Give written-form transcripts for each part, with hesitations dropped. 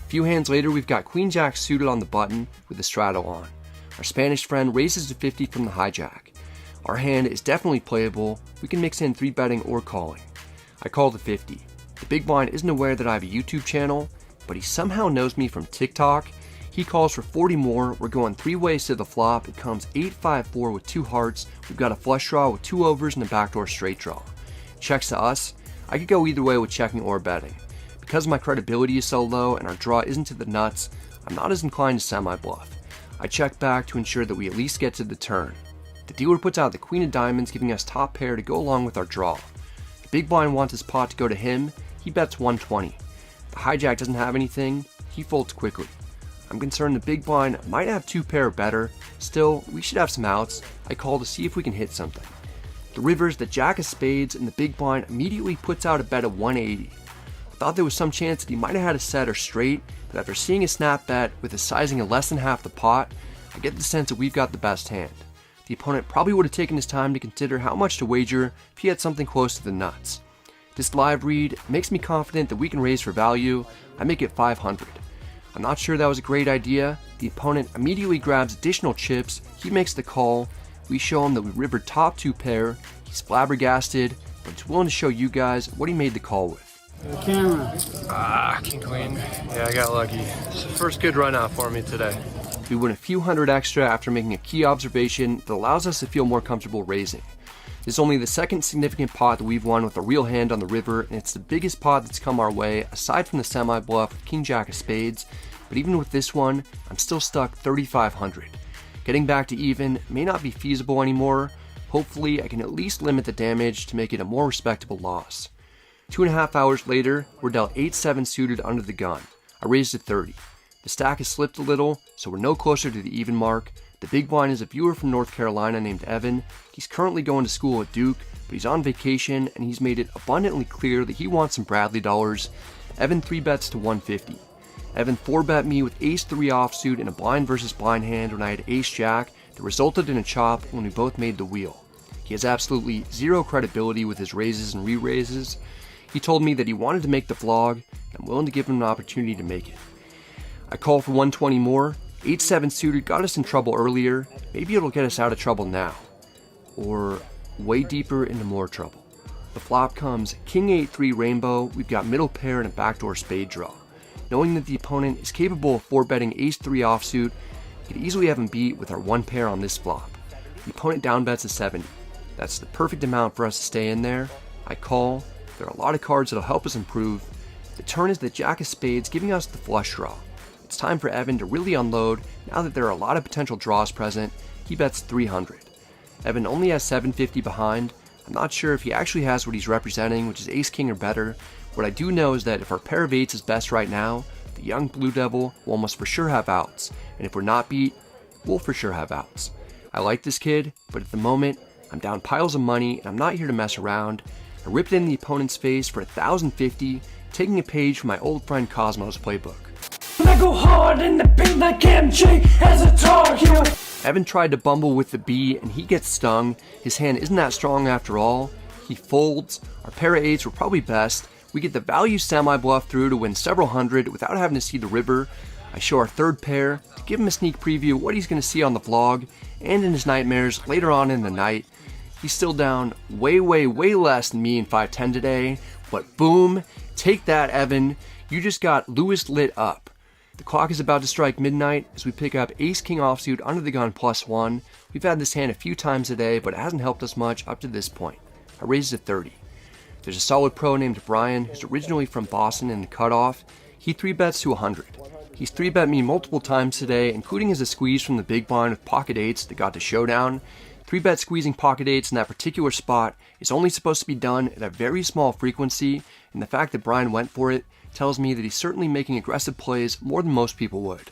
A few hands later, we've got Queen Jack suited on the button with the straddle on. Our Spanish friend raises to 50 from the hijack. Our hand is definitely playable. We can mix in 3-betting or calling. I call the 50. The big blind isn't aware that I have a YouTube channel, but he somehow knows me from TikTok. He calls for 40 more. We're going 3 ways to the flop. It comes 8-5-4 with 2 hearts. We've got a flush draw with 2 overs and a backdoor straight draw. Checks to us. I could go either way with checking or betting. Because my credibility is so low and our draw isn't to the nuts, I'm not as inclined to semi-bluff. I check back to ensure that we at least get to the turn. The dealer puts out the queen of diamonds, giving us top pair to go along with our draw. The big blind wants his pot to go to him. He bets 120. The hijack doesn't have anything. He folds quickly. I'm concerned the big blind might have 2 pair or better. Still, we should have some outs. I call to see if we can hit something. The river's the jack of spades, and the big blind immediately puts out a bet of 180. I thought there was some chance that he might have had a set or straight, but after seeing a snap bet with a sizing of less than half the pot, I get the sense that we've got the best hand. The opponent probably would have taken his time to consider how much to wager if he had something close to the nuts. This live read makes me confident that we can raise for value. I make it 500. I'm not sure that was a great idea. The opponent immediately grabs additional chips. He makes the call. We show him that we rivered top 2 pair. He's flabbergasted, but he's willing to show you guys what he made the call with. The camera. King Queen. Yeah, I got lucky. It's the first good run out for me today. We win a few hundred extra after making a key observation that allows us to feel more comfortable raising. This is only the second significant pot that we've won with a real hand on the river, and it's the biggest pot that's come our way aside from the semi-bluff with King Jack of spades. But even with this one, I'm still stuck 3,500. Getting back to even may not be feasible anymore. Hopefully I can at least limit the damage to make it a more respectable loss. 2.5 hours later, we're dealt 8-7 suited under the gun. I raised to 30. The stack has slipped a little, so we're no closer to the even mark. The big blind is a viewer from North Carolina named Evan. He's currently going to school at Duke, but he's on vacation and he's made it abundantly clear that he wants some Bradley dollars. Evan 3-bets to 150. Evan 4-bet me with ace-3 offsuit in a blind versus blind hand when I had ace-jack that resulted in a chop when we both made the wheel. He has absolutely zero credibility with his raises and re-raises. He told me that he wanted to make the vlog, and I'm willing to give him an opportunity to make it. I call for 120 more. 8-7 suited got us in trouble earlier. Maybe it'll get us out of trouble now. Or way deeper into more trouble. The flop comes King 8-3 rainbow. We've got middle pair and a backdoor spade draw. Knowing that the opponent is capable of 4-betting ace-3 offsuit, we could easily have him beat with our 1 pair on this flop. The opponent downbets a 70. That's the perfect amount for us to stay in there. I call. There are a lot of cards that'll help us improve. The turn is the jack of spades, giving us the flush draw. It's time for Evan to really unload now that there are a lot of potential draws present. He bets 300. Evan only has 750 behind. I'm not sure if he actually has what he's representing, which is ace-king or better. What I do know is that if our pair of eights is best right now, the young Blue Devil will almost for sure have outs. And if we're not beat, we'll for sure have outs. I like this kid, but at the moment, I'm down piles of money and I'm not here to mess around. I ripped it in the opponent's face for 1,050, taking a page from my old friend Cosmo's playbook. I go hard in the paint like MJ as a target. Evan tried to bumble with the B and he gets stung. His hand isn't that strong after all. He folds. Our pair of eights were probably best. We get the value semi-bluff through to win several hundred without having to see the river. I show our 3rd pair to give him a sneak preview of what he's going to see on the vlog and in his nightmares later on in the night. He's still down way less than me in 510 today, but boom, take that Evan, you just got Lewis lit up. The clock is about to strike midnight as we pick up ace-king offsuit under the gun +1. We've had this hand a few times today, but it hasn't helped us much up to this point. I raised to 30. There's a solid pro named Brian who's originally from Boston in the cutoff. He 3-bets to 100. He's 3-bet me multiple times today, including as a squeeze from the big blind with pocket eights that got to showdown. 3-bet squeezing pocket eights in that particular spot is only supposed to be done at a very small frequency, and the fact that Brian went for it tells me that he's certainly making aggressive plays more than most people would.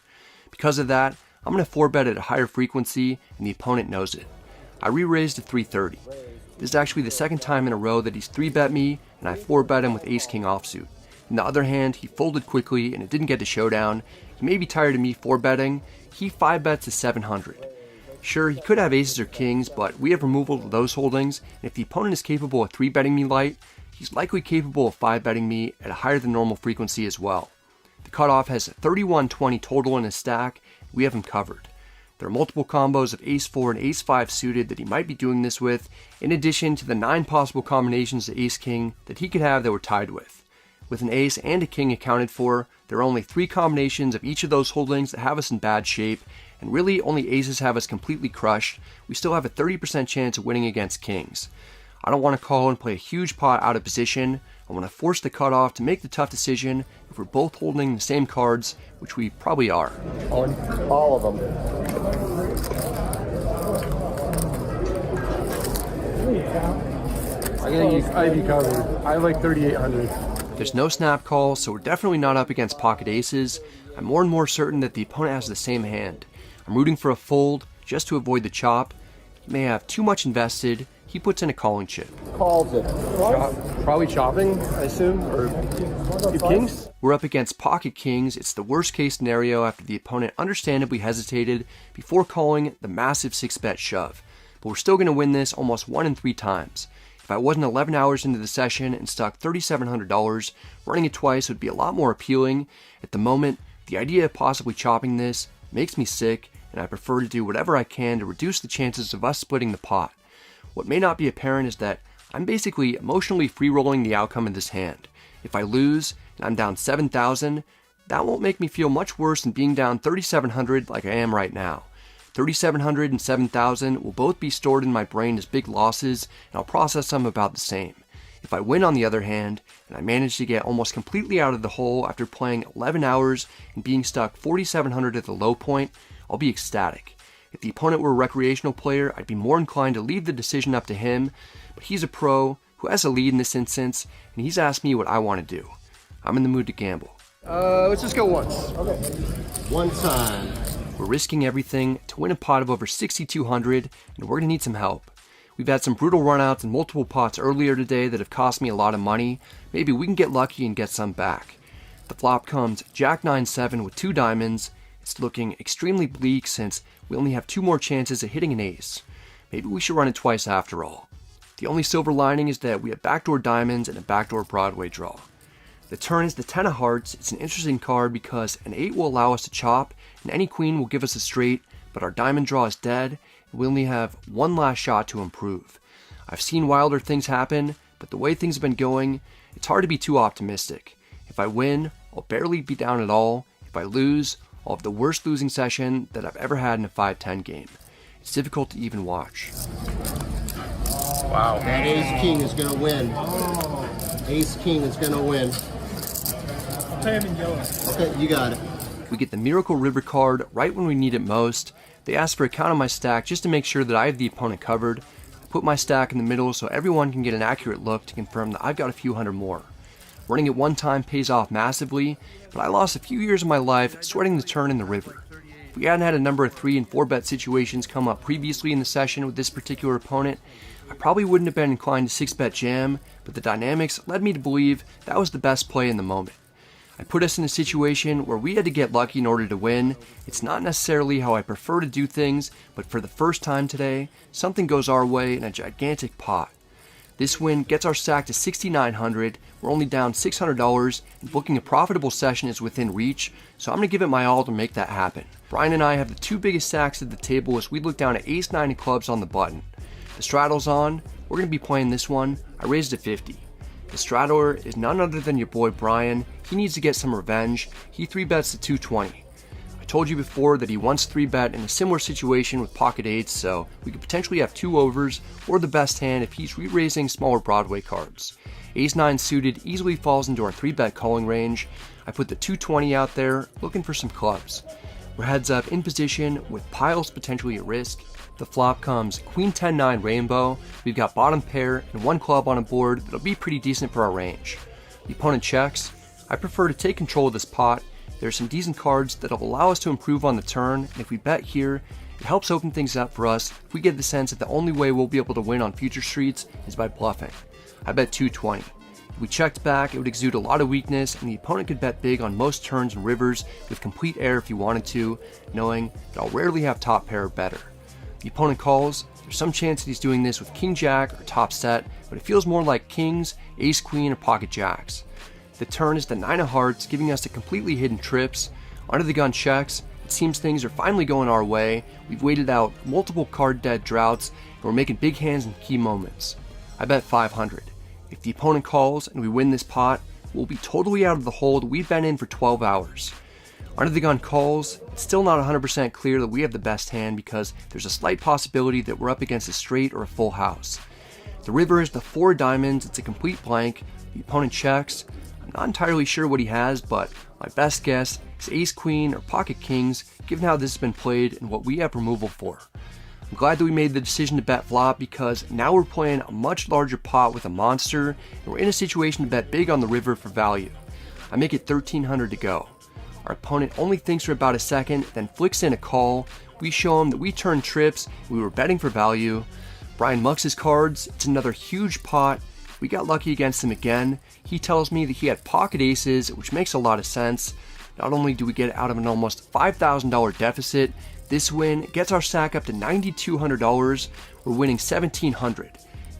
Because of that, I'm going to 4-bet at a higher frequency, and the opponent knows it. I re-raised to 330. This is actually the second time in a row that he's 3-bet me, and I 4-bet him with ace-king offsuit. On the other hand, he folded quickly and it didn't get to showdown. He may be tired of me 4-betting. He 5-bets to 700. Sure, he could have aces or kings, but we have removal of those holdings, and if the opponent is capable of 3-betting me light, he's likely capable of 5-betting me at a higher than normal frequency as well. The cutoff has a 31-20 total in his stack, we have him covered. There are multiple combos of ace-4 and ace-5 suited that he might be doing this with, in addition to the 9 possible combinations of ace-king that he could have that we're tied with. With an ace and a king accounted for, there are only 3 combinations of each of those holdings that have us in bad shape, and really only aces have us completely crushed. We still have a 30% chance of winning against kings. I don't want to call and play a huge pot out of position. I want to force the cutoff to make the tough decision if we're both holding the same cards, which we probably are. On all of them. I think use Ivy covered. I like 3,800. There's no snap call, so we're definitely not up against pocket aces. I'm more and more certain that the opponent has the same hand. I'm rooting for a fold just to avoid the chop. He may have too much invested. He puts in a calling chip. Calls it. Probably chopping, I assume, or kings? We're up against pocket kings. It's the worst case scenario after the opponent understandably hesitated before calling the massive 6-bet shove. But we're still going to win this almost 1 in 3 times. If I wasn't 11 hours into the session and stuck $3,700, running it twice would be a lot more appealing. At the moment, the idea of possibly chopping this makes me sick, and I prefer to do whatever I can to reduce the chances of us splitting the pot. What may not be apparent is that I'm basically emotionally free-rolling the outcome of this hand. If I lose and I'm down 7,000, that won't make me feel much worse than being down 3,700 like I am right now. 3,700 and 7,000 will both be stored in my brain as big losses, and I'll process them about the same. If I win on the other hand, and I manage to get almost completely out of the hole after playing 11 hours and being stuck 4,700 at the low point, I'll be ecstatic. If the opponent were a recreational player, I'd be more inclined to leave the decision up to him, but he's a pro who has a lead in this instance, and he's asked me what I want to do. I'm in the mood to gamble. Let's just go once. Okay. One time. We're risking everything to win a pot of over 6,200, and we're going to need some help. We've had some brutal runouts and multiple pots earlier today that have cost me a lot of money. Maybe we can get lucky and get some back. The flop comes Jack 9-7 with 2 diamonds. It's looking extremely bleak since we only have 2 more chances at hitting an ace. Maybe we should run it twice after all. The only silver lining is that we have backdoor diamonds and a backdoor Broadway draw. The turn is the 10 of hearts. It's an interesting card because an 8 will allow us to chop, and any queen will give us a straight, but our diamond draw is dead, and we only have one last shot to improve. I've seen wilder things happen, but the way things have been going, it's hard to be too optimistic. If I win, I'll barely be down at all. If I lose, I'll have the worst losing session that I've ever had in a 5-10 game. It's difficult to even watch. Wow. That ace-king is going to win. Ace-king is going to win. Okay, you got it. We get the Miracle River card right when we need it most. They ask for a count on my stack just to make sure that I have the opponent covered. I put my stack in the middle so everyone can get an accurate look to confirm that I've got a few hundred more. Running it one time pays off massively, but I lost a few years of my life sweating the turn in the river. If we hadn't had a number of 3 and 4 bet situations come up previously in the session with this particular opponent, I probably wouldn't have been inclined to 6-bet jam, but the dynamics led me to believe that was the best play in the moment. I put us in a situation where we had to get lucky in order to win. It's not necessarily how I prefer to do things, but for the first time today, something goes our way in a gigantic pot. This win gets our stack to 6,900, we're only down $600, and booking a profitable session is within reach, so I'm going to give it my all to make that happen. Brian and I have the 2 biggest stacks at the table as we look down at ace-9 of clubs on the button. The straddle's on, we're going to be playing this one. I raised to 50. The straddler is none other than your boy Brian. He needs to get some revenge. He 3-bets to 220. I told you before that he once 3-bet in a similar situation with pocket 8s, so we could potentially have 2 overs or the best hand if he's re-raising smaller Broadway cards. Ace-9 suited easily falls into our 3-bet calling range. I put the 220 out there, looking for some clubs. We're heads up in position with piles potentially at risk. The flop comes Queen 10-9 rainbow. We've got bottom pair and 1 club on a board that'll be pretty decent for our range. The opponent checks. I prefer to take control of this pot. There are some decent cards that'll allow us to improve on the turn, and if we bet here, it helps open things up for us if we get the sense that the only way we'll be able to win on future streets is by bluffing. I bet 220. If we checked back, it would exude a lot of weakness, and the opponent could bet big on most turns and rivers with complete air if he wanted to, knowing that I'll rarely have top pair or better. The opponent calls. There's some chance that he's doing this with King Jack or top set, but it feels more like kings, ace queen, or pocket jacks. The turn is the 9 of hearts, giving us the completely hidden trips. Under the gun checks. It seems things are finally going our way. We've waited out multiple card dead droughts, and we're making big hands in key moments. I bet 500. If the opponent calls and we win this pot, we'll be totally out of the hole that we've been in for 12 hours. Under the gun calls. It's still not 100% clear that we have the best hand because there's a slight possibility that we're up against a straight or a full house. The river is the 4 of diamonds. It's a complete blank. The opponent checks. I'm not entirely sure what he has, but my best guess is ace queen or pocket kings, given how this has been played and what we have removal for. I'm glad that we made the decision to bet flop because now we're playing a much larger pot with a monster, and we're in a situation to bet big on the river for value. I make it 1300 to go. Our opponent only thinks for about a second, then flicks in a call. We show him that we turn trips, we were betting for value. Brian mucks his cards. It's another huge pot. We got lucky against him again. He tells me that he had pocket aces, which makes a lot of sense. Not only do we get out of an almost $5,000 deficit, this win gets our stack up to $9,200. We're winning $1,700.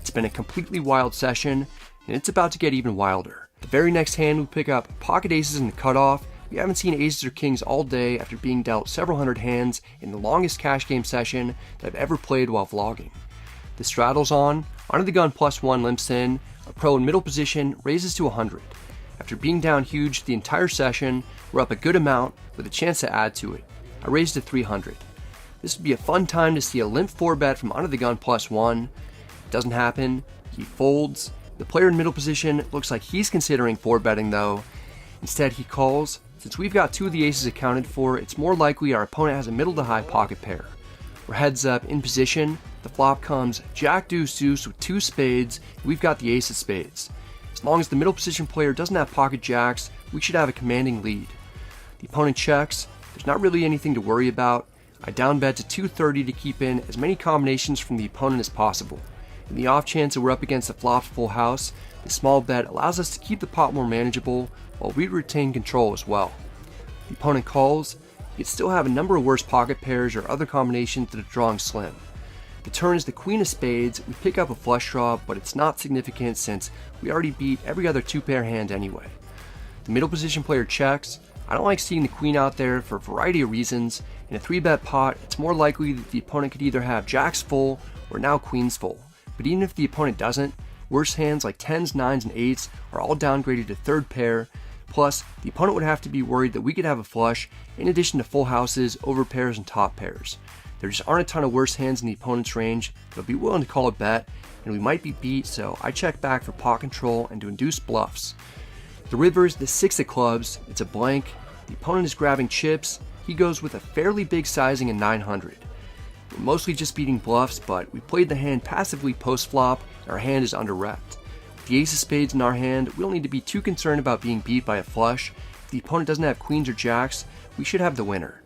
It's been a completely wild session, and it's about to get even wilder. The very next hand we pick up pocket aces in the cutoff. We haven't seen aces or kings all day after being dealt several hundred hands in the longest cash game session that I've ever played while vlogging. The straddle's on. Under the gun +1 limps in. A pro in middle position raises to 100. After being down huge the entire session, we're up a good amount with a chance to add to it. I raised to 300. This would be a fun time to see a limp 4 bet from under the gun +1. It doesn't happen. He folds. The player in middle position looks like he's considering 4 betting though. Instead he calls. Since we've got 2 of the aces accounted for, it's more likely our opponent has a middle to high pocket pair. We're heads up in position. The flop comes jack deuce deuce with 2 spades. We've got the ace of spades. As long as the middle position player doesn't have pocket jacks, we should have a commanding lead. The opponent checks. There's not really anything to worry about. I down bet to 230 to keep in as many combinations from the opponent as possible. In the off chance that we're up against a flopped full house, the small bet allows us to keep the pot more manageable while we retain control as well. The opponent calls. You could still have a number of worse pocket pairs or other combinations that are drawing slim. The turn is the queen of spades. We pick up a flush draw, but it's not significant since we already beat every other 2-pair hand anyway. The middle position player checks. I don't like seeing the queen out there for a variety of reasons. In a 3-bet pot, it's more likely that the opponent could either have jacks full or now queens full. But even if the opponent doesn't, worse hands like 10s, 9s, and 8s are all downgraded to 3rd pair. Plus, the opponent would have to be worried that we could have a flush in addition to full houses, over pairs, and top pairs. There just aren't a ton of worse hands in the opponent's range that will be willing to call a bet, and we might be beat, so I check back for pot control and to induce bluffs. The river is the 6 of clubs. It's a blank. The opponent is grabbing chips. He goes with a fairly big sizing in 900. We're mostly just beating bluffs, but we played the hand passively post-flop, and our hand is under-repped. With the ace of spades in our hand, we don't need to be too concerned about being beat by a flush. If the opponent doesn't have queens or jacks, we should have the winner.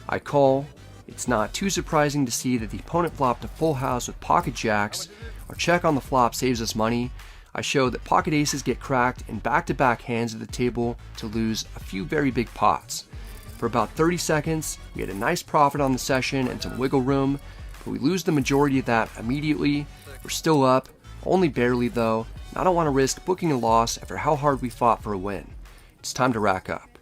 I call. It's not too surprising to see that the opponent flopped a full house with pocket jacks. Our check on the flop saves us money. I show that pocket aces get cracked in back-to-back hands at the table to lose a few very big pots. For about 30 seconds, we had a nice profit on the session and some wiggle room, but we lose the majority of that immediately. We're still up, only barely though, and I don't want to risk booking a loss after how hard we fought for a win. It's time to rack up.